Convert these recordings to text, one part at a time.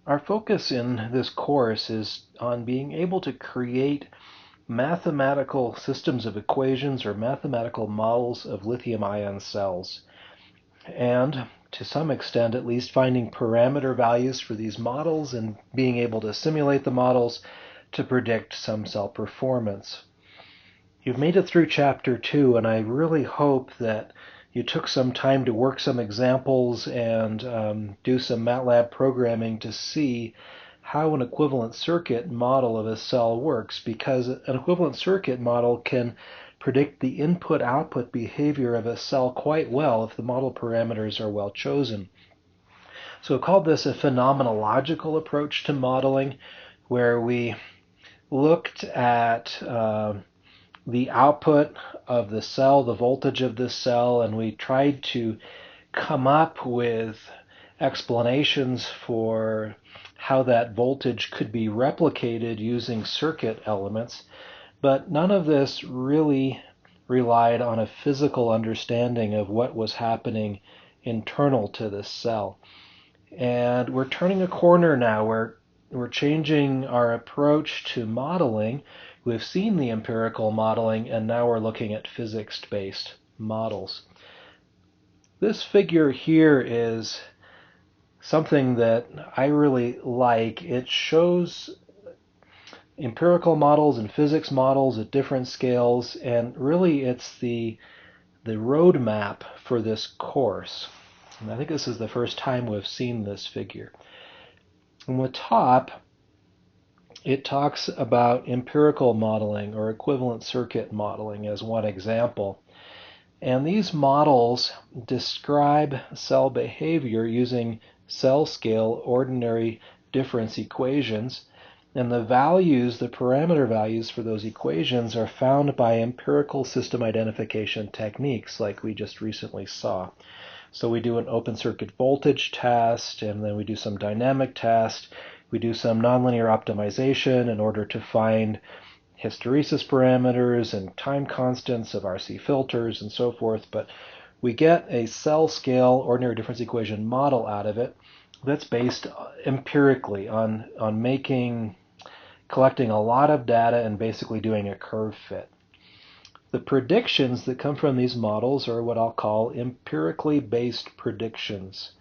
Our focus in this course is on being able to create mathematical systems of equations or mathematical models of lithium-ion cells. And to some extent, at least, finding parameter values for these models and being able to simulate the models to predict some cell performance. You've made it through Chapter 2, and I really hope that you took some time to work some examples and do some MATLAB programming to see how an equivalent circuit model of a cell works, because an equivalent circuit model can predict the input-output behavior of a cell quite well if the model parameters are well chosen. So I called this a phenomenological approach to modeling, where we looked at the output of the cell, the voltage of the cell, and we tried to come up with explanations for how that voltage could be replicated using circuit elements. But none of this really relied on a physical understanding of what was happening internal to the cell. And we're turning a corner now where we're changing our approach to modeling. We've seen the empirical modeling, and now we're looking at physics-based models. This figure here is something that I really like. It shows empirical models and physics models at different scales, and really it's the roadmap for this course. And I think this is the first time we've seen this figure. On the top, it talks about empirical modeling or equivalent circuit modeling as one example. And these models describe cell behavior using cell scale ordinary difference equations. And the values, the parameter values for those equations are found by empirical system identification techniques like we just recently saw. So we do an open circuit voltage test, and then we do some dynamic test. We do some nonlinear optimization in order to find hysteresis parameters and time constants of RC filters and so forth. But we get a cell scale ordinary difference equation model out of it that's based empirically on collecting a lot of data and basically doing a curve fit. The predictions that come from these models are what I'll call empirically based predictions.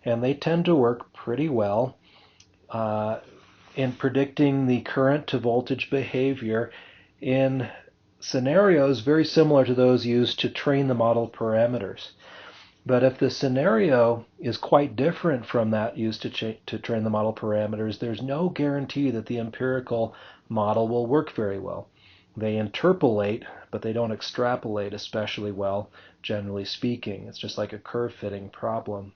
And they tend to work pretty well in predicting the current to voltage behavior in scenarios very similar to those used to train the model parameters. But if the scenario is quite different from that used to train the model parameters, there's no guarantee that the empirical model will work very well. They interpolate, but they don't extrapolate especially well, generally speaking. It's just like a curve fitting problem.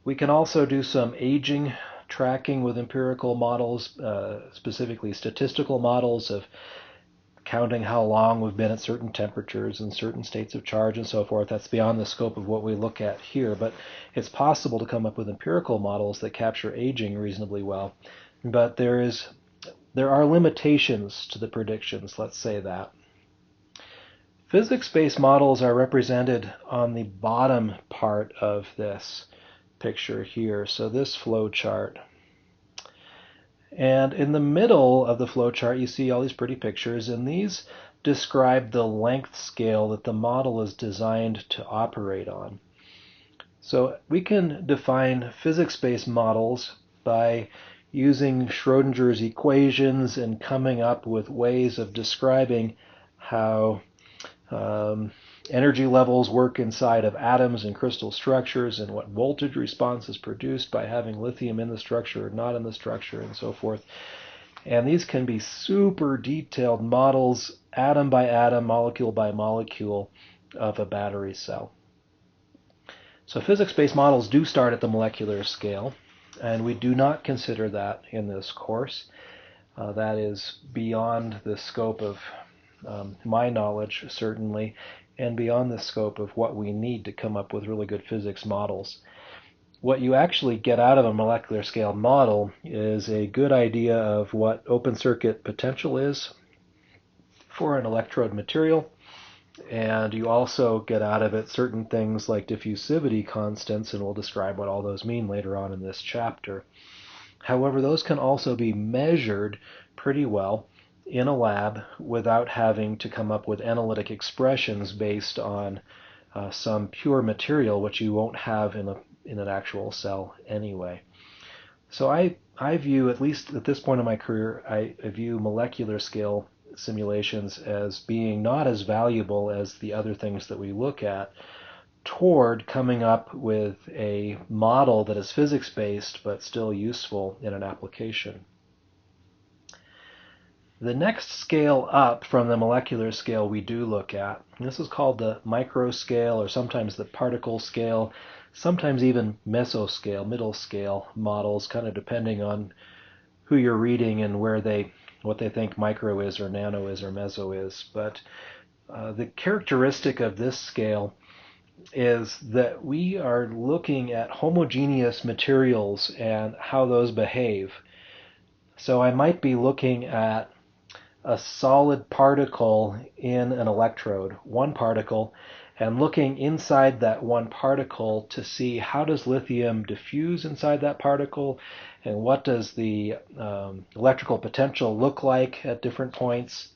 We can also do some aging tracking with empirical models, specifically statistical models of counting how long we've been at certain temperatures and certain states of charge and so forth. That's beyond the scope of what we look at here, but it's possible to come up with empirical models that capture aging reasonably well. But there are limitations to the predictions, let's say that. Physics-based models are represented on the bottom part of this picture here, so this flow chart. And in the middle of the flow chart, you see all these pretty pictures, and these describe the length scale that the model is designed to operate on. So we can define physics-based models by using Schrodinger's equations and coming up with ways of describing how energy levels work inside of atoms and crystal structures, and what voltage response is produced by having lithium in the structure or not in the structure, and so forth. And these can be super detailed models, atom by atom, molecule by molecule, of a battery cell. So physics-based models do start at the molecular scale, and we do not consider that in this course. That is beyond the scope of my knowledge, certainly, and beyond the scope of what we need to come up with really good physics models. What you actually get out of a molecular scale model is a good idea of what open circuit potential is for an electrode material, And you also get out of it certain things like diffusivity constants, and we'll describe what all those mean later on in this chapter. However, those can also be measured pretty well in a lab without having to come up with analytic expressions based on some pure material, which you won't have in an actual cell anyway. So I view, at least at this point in my career, I view molecular scale simulations as being not as valuable as the other things that we look at toward coming up with a model that is physics-based but still useful in an application. The next scale up from the molecular scale we do look at, and this is called the microscale or sometimes the particle scale, sometimes even mesoscale, middle scale models, kind of depending on who you're reading and what they think micro is or nano is or meso is. But the characteristic of this scale is that we are looking at homogeneous materials and how those behave. So I might be looking at a solid particle in an electrode, one particle, and looking inside that one particle to see how does lithium diffuse inside that particle and what does the electrical potential look like at different points.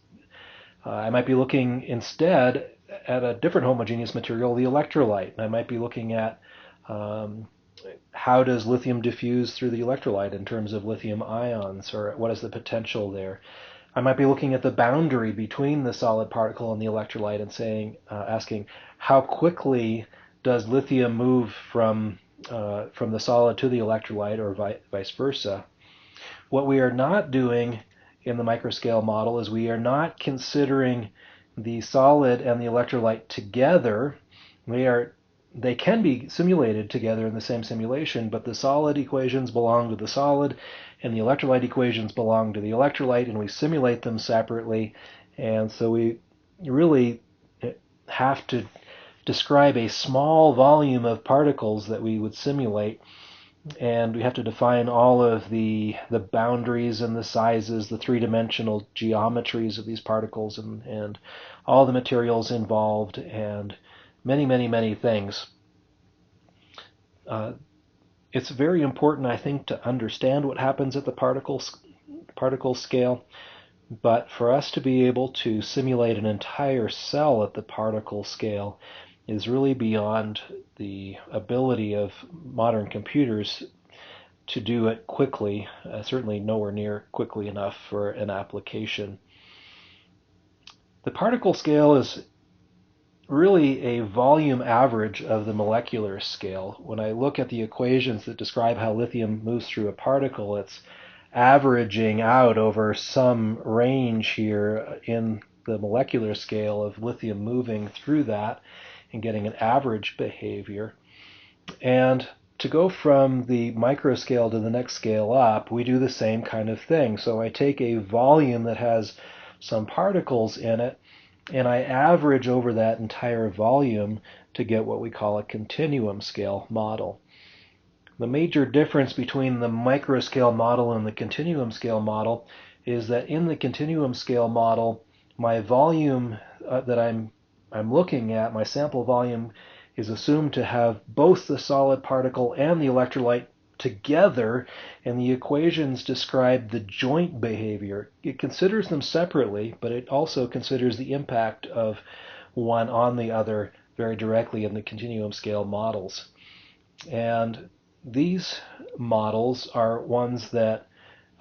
I might be looking instead at a different homogeneous material, the electrolyte. I might be looking at how does lithium diffuse through the electrolyte in terms of lithium ions, or what is the potential there. I might be looking at the boundary between the solid particle and the electrolyte and asking how quickly does lithium move from the solid to the electrolyte, or vice versa. What we are not doing in the microscale model is we are not considering the solid and the electrolyte together. They can be simulated together in the same simulation, but the solid equations belong to the solid and the electrolyte equations belong to the electrolyte, and we simulate them separately. And so we really have to describe a small volume of particles that we would simulate, and we have to define all of the boundaries and the sizes, the three-dimensional geometries of these particles, and all the materials involved, and many, many, many things. It's very important, I think, to understand what happens at the particle scale, but for us to be able to simulate an entire cell at the particle scale is really beyond the ability of modern computers to do it quickly, certainly nowhere near quickly enough for an application. The particle scale is really a volume average of the molecular scale. When I look at the equations that describe how lithium moves through a particle, it's averaging out over some range here in the molecular scale of lithium moving through that and getting an average behavior. And to go from the microscale to the next scale up, we do the same kind of thing. So I take a volume that has some particles in it, and I average over that entire volume to get what we call a continuum scale model. The major difference between the microscale model and the continuum scale model is that in the continuum scale model, my volume that I'm looking at, my sample volume, is assumed to have both the solid particle and the electrolyte together, and the equations describe the joint behavior. It considers them separately, but it also considers the impact of one on the other very directly in the continuum scale models. And these models are ones that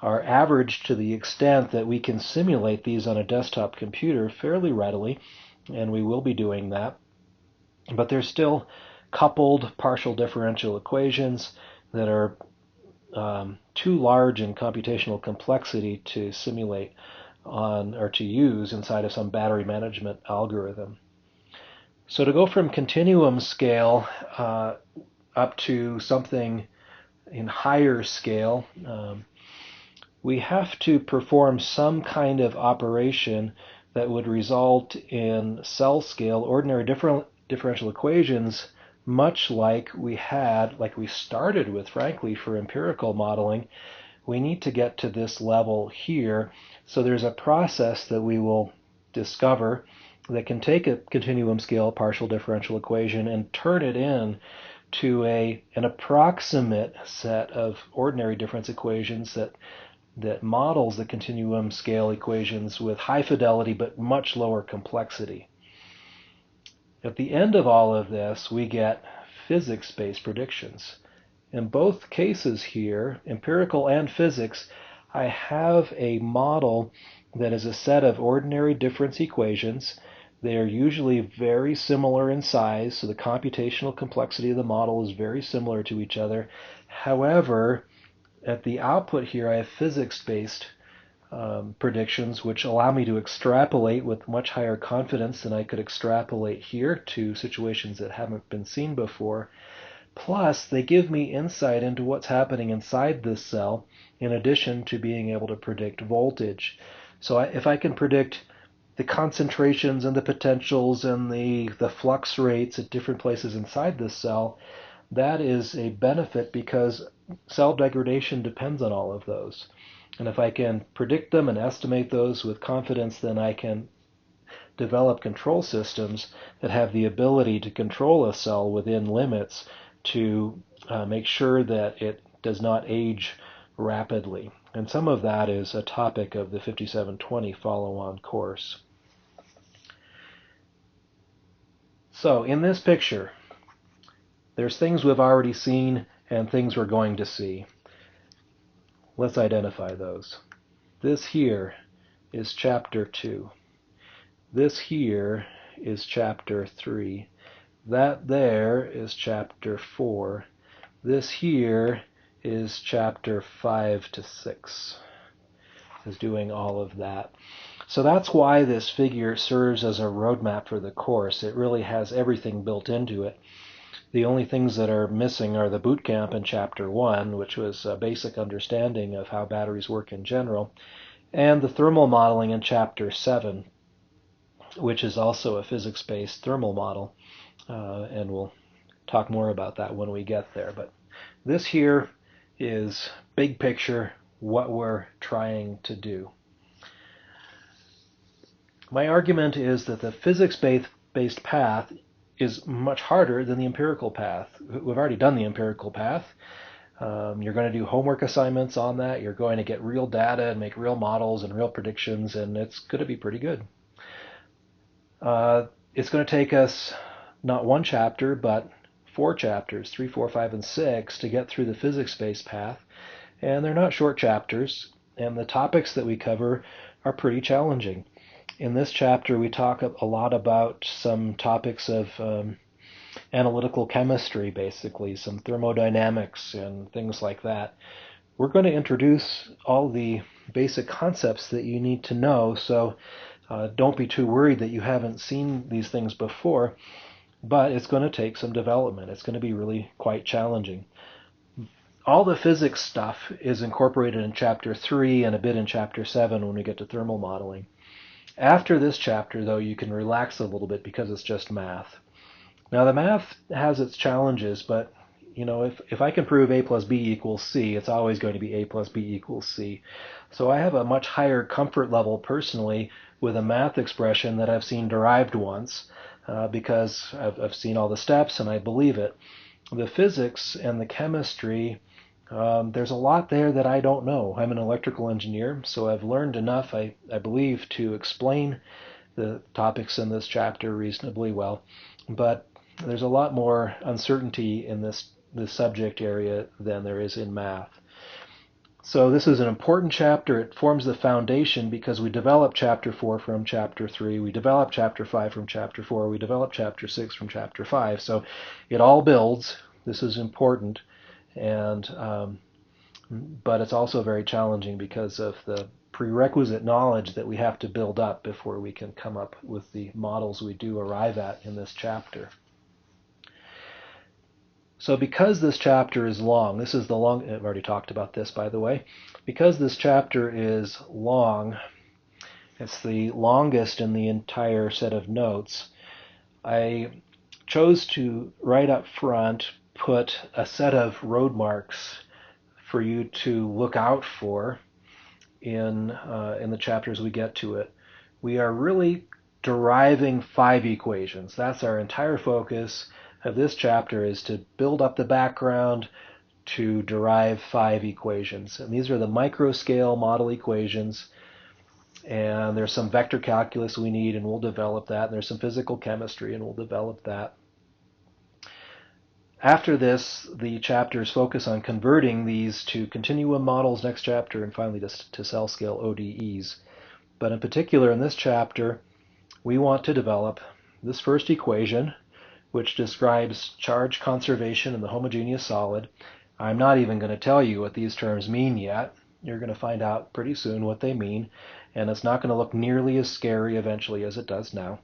are averaged to the extent that we can simulate these on a desktop computer fairly readily, and we will be doing that. But they're still coupled partial differential equations that are too large in computational complexity to simulate on or to use inside of some battery management algorithm. So to go from continuum scale up to something in higher scale, we have to perform some kind of operation that would result in cell scale ordinary differential equations, much like we started with, frankly, for empirical modeling. We need to get to this level here. So there's a process that we will discover that can take a continuum scale partial differential equation and turn it into an approximate set of ordinary difference equations that models the continuum scale equations with high fidelity but much lower complexity. At the end of all of this, we get physics-based predictions. In both cases here, empirical and physics, I have a model that is a set of ordinary difference equations. They are usually very similar in size, so the computational complexity of the model is very similar to each other. However, at the output here, I have physics-based predictions, which allow me to extrapolate with much higher confidence than I could extrapolate here to situations that haven't been seen before. Plus, they give me insight into what's happening inside this cell, in addition to being able to predict voltage. So if I can predict the concentrations and the potentials and the flux rates at different places inside this cell, that is a benefit because cell degradation depends on all of those. And if I can predict them and estimate those with confidence, then I can develop control systems that have the ability to control a cell within limits to make sure that it does not age rapidly. And some of that is a topic of the 5720 follow-on course. So in this picture, there's things we've already seen and things we're going to see. Let's identify those. This here is chapter 2. This here is chapter 3. That there is chapter 4. This here is chapter 5 to 6. Is doing all of that. So that's why this figure serves as a roadmap for the course. It really has everything built into it. The only things that are missing are the boot camp in Chapter 1, which was a basic understanding of how batteries work in general, and the thermal modeling in Chapter 7, which is also a physics-based thermal model, and we'll talk more about that when we get there. But this here is big picture, what we're trying to My argument is that the physics-based path is much harder than the empirical path. We've already done the empirical path. You're going to do homework assignments on that. You're going to get real data and make real models and real predictions, and it's going to be pretty good. It's going to take us not one chapter, but 4 chapters, 3, 4, 5, and 6, to get through the physics-based path. And they're not short chapters, and the topics that we cover are pretty challenging. In this chapter, we talk a lot about some topics of analytical chemistry, basically, some thermodynamics and things like that. We're going to introduce all the basic concepts that you need to know, so don't be too worried that you haven't seen these things before, but it's going to take some development. It's going to be really quite challenging. All the physics stuff is incorporated in Chapter 3 and a bit in Chapter 7 when we get to thermal modeling. After this chapter, though, you can relax a little bit because it's just math. Now, the math has its challenges, but you know, if I can prove A plus B equals C, it's always going to be A plus B equals C. So I have a much higher comfort level personally with a math expression that I've seen derived once because I've seen all the steps and I believe it. The physics and the chemistry, there's a lot there that I don't know. I'm an electrical engineer, so I've learned enough, I believe, to explain the topics in this chapter reasonably well. But there's a lot more uncertainty in this subject area than there is in math. So this is an important chapter. It forms the foundation because we develop Chapter 4 from Chapter 3. We develop Chapter 5 from Chapter 4. We develop Chapter 6 from Chapter 5. So it all builds. This is important. But it's also very challenging because of the prerequisite knowledge that we have to build up before we can come up with the models we do arrive at in this chapter. So because this chapter is long, this is the long, I've already talked about this, by the way. Because this chapter is long, it's the longest in the entire set of notes, I chose to, right up front, put a set of road marks for you to look out for in the chapters we get to it. We are really deriving 5 equations. That's our entire focus of this chapter, is to build up the background to derive 5 equations. And these are the microscale model equations. And there's some vector calculus we need, and we'll develop that. And there's some physical chemistry, and we'll develop that. After this, the chapters focus on converting these to continuum models next chapter, and finally to cell scale ODEs. But in particular, in this chapter, we want to develop this first equation, which describes charge conservation in the homogeneous solid. I'm not even going to tell you what these terms mean yet. You're going to find out pretty soon what they mean, and it's not going to look nearly as scary eventually as it does now.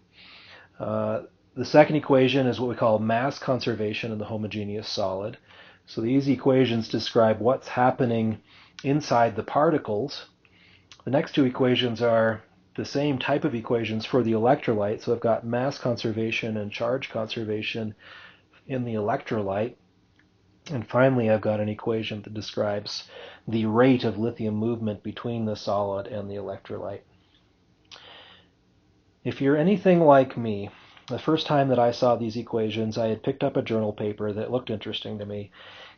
The second equation is what we call mass conservation in the homogeneous solid. So these equations describe what's happening inside the particles. The next 2 equations are the same type of equations for the electrolyte. So I've got mass conservation and charge conservation in the electrolyte. And finally, I've got an equation that describes the rate of lithium movement between the solid and the electrolyte. If you're anything like me, the first time that I saw these equations, I had picked up a journal paper that looked interesting to me,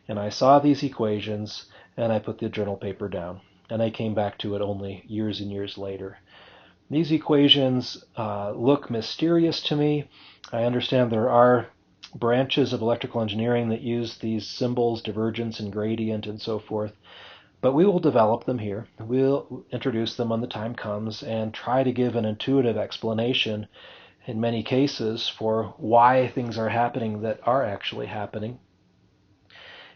and I saw these equations, and I put the journal paper down, and I came back to it only years and years later. These equations look mysterious to me. I understand there are branches of electrical engineering that use these symbols, divergence and gradient and so forth, but we will develop them here. We'll introduce them when the time comes and try to give an intuitive explanation in many cases for why things are happening that are actually happening.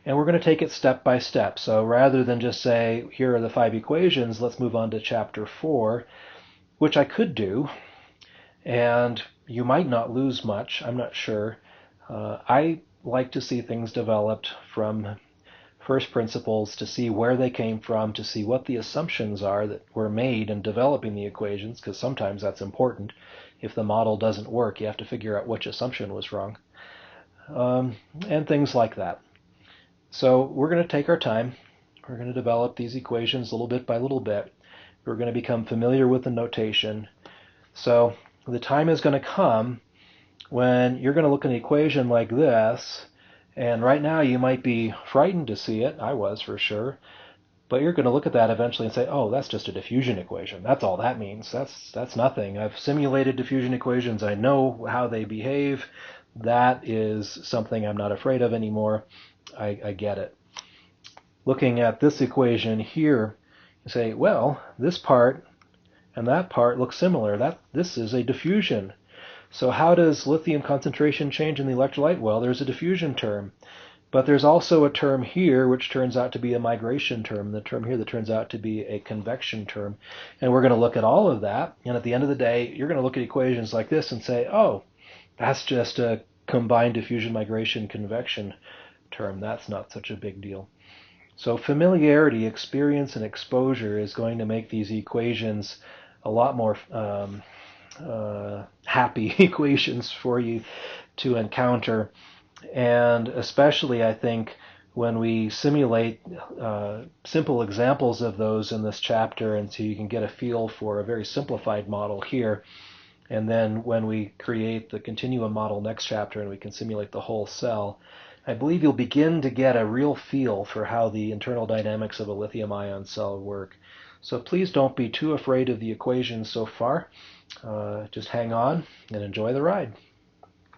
And we're going to take it step by step. So rather than just say, here are the 5 equations, let's move on to chapter 4, which I could do, and you might not lose much, I'm not sure. I like to see things developed from first principles, to see where they came from, to see what the assumptions are that were made in developing the equations, because sometimes that's important. If the model doesn't work, you have to figure out which assumption was wrong, and things like that. So we're going to take our time. We're going to develop these equations little bit by little bit. We're going to become familiar with the notation. So the time is going to come when you're going to look at an equation like this, and right now you might be frightened to see it. I was, for sure. But you're going to look at that eventually and say, oh, that's just a diffusion equation. That's all that means. That's nothing. I've simulated diffusion equations. I know how they behave. That is something I'm not afraid of anymore. I get it. Looking at this equation here, you say, well, this part and that part look similar. This is a diffusion. So how does lithium concentration change in the electrolyte? Well, there's a diffusion term. But there's also a term here which turns out to be a migration term, the term here that turns out to be a convection term. And we're going to look at all of that, and at the end of the day, you're going to look at equations like this and say, oh, that's just a combined diffusion, migration, convection term. That's not such a big deal. So familiarity, experience, and exposure is going to make these equations a lot more happy equations for you to encounter. And especially, I think, when we simulate simple examples of those in this chapter, and so you can get a feel for a very simplified model here. And then when we create the continuum model next chapter and we can simulate the whole cell, I believe you'll begin to get a real feel for how the internal dynamics of a lithium-ion cell work. So please don't be too afraid of the equations so far. Just hang on and enjoy the ride.